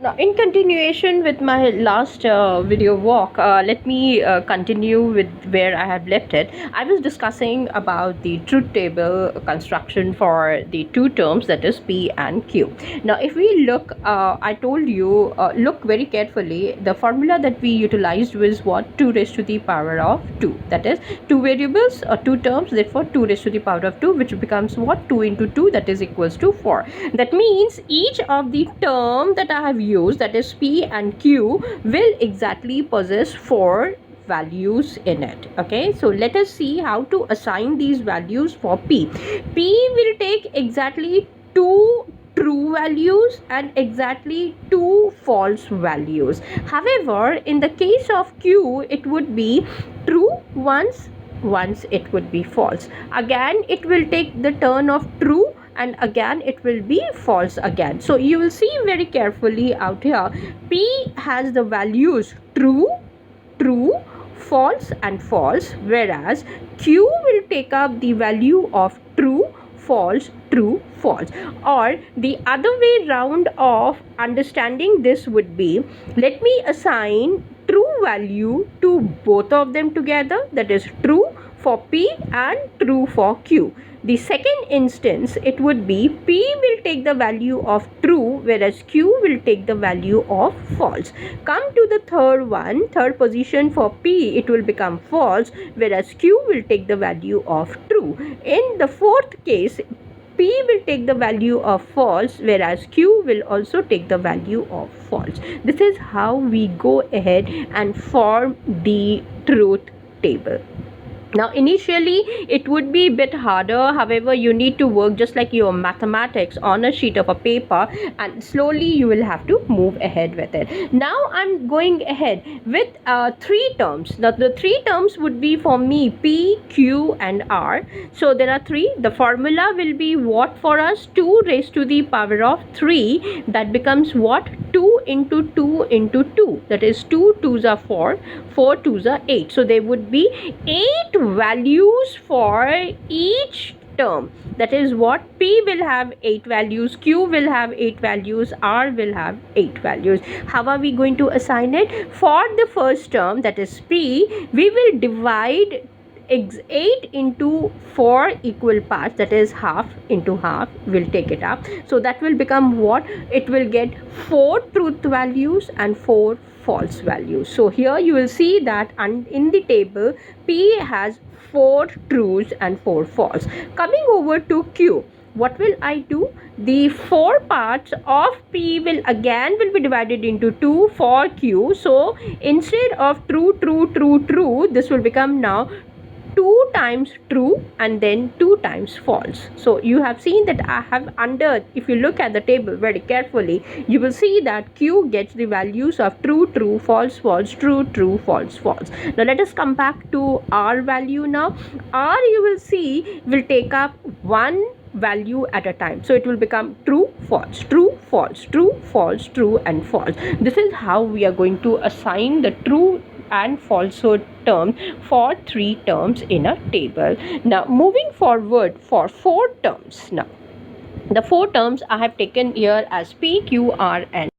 Now, in continuation with my last video walk, let me continue with where I have left it. I was discussing about the truth table construction for the two terms, that is P and Q. Now, if we look, I told you, look very carefully. The formula that we utilized was what? 2 raised to the power of 2. That is two variables or two terms, therefore 2 raised to the power of 2, which becomes what? 2 into 2, that is equals to 4. That means each of the term that I have used, that is P and Q, will exactly possess 4 values in it. Okay, so let us see how to assign these values for P. P will take exactly 2 true values and exactly 2 false values. However, in the case of Q, it would be true once it would be false. Again, it will take the turn of true, and again it will be false again. So you will see very carefully out here, P has the values true, false and false, whereas Q will take up the value of true, false, true, false. Or the other way round of understanding this would be, let me assign true value to both of them together, that is true for P and true for Q. The second instance, it would be P will take the value of true, whereas Q will take the value of false. Come to the third one, third position for P, it will become false, whereas Q will take the value of true. In the fourth case, P will take the value of false, whereas Q will also take the value of false. This is how we go ahead and form the truth table. Now, initially it would be a bit harder. However, you need to work just like your mathematics on a sheet of a paper, and slowly you will have to move ahead with it. Now I'm going ahead with 3 terms. Now the 3 terms would be for me P, Q and R. So there are 3. The formula will be what for us? 2 raised to the power of 3. That becomes what? 2 into 2 into 2. That is 2 2s are 4, 4 2s are 8. So there would be 8 values for each term. That is what? P will have 8 values, Q will have 8 values, R will have 8 values. How are we going to assign it? For the first term, that is P, we will divide 8 into 4 equal parts, that is half into half, will take it up. So that will become what? It will get 4 truth values and 4 false values. So here you will see that in the table P has 4 truths and 4 false. Coming over to Q, what will I do? The 4 parts of P will be divided into 2 for Q. So instead of true, this will become now 2 times true and then 2 times false. So you have seen that I have if you look at the table very carefully, you will see that Q gets the values of true, false, true, false. Now let us come back to R value now. R, you will see, will take up one value at a time. So it will become true, false, true, and false. This is how we are going to assign the true and falsehood term for 3 terms in a table. Now moving forward for 4 terms. Now the 4 terms I have taken here as P, Q, R and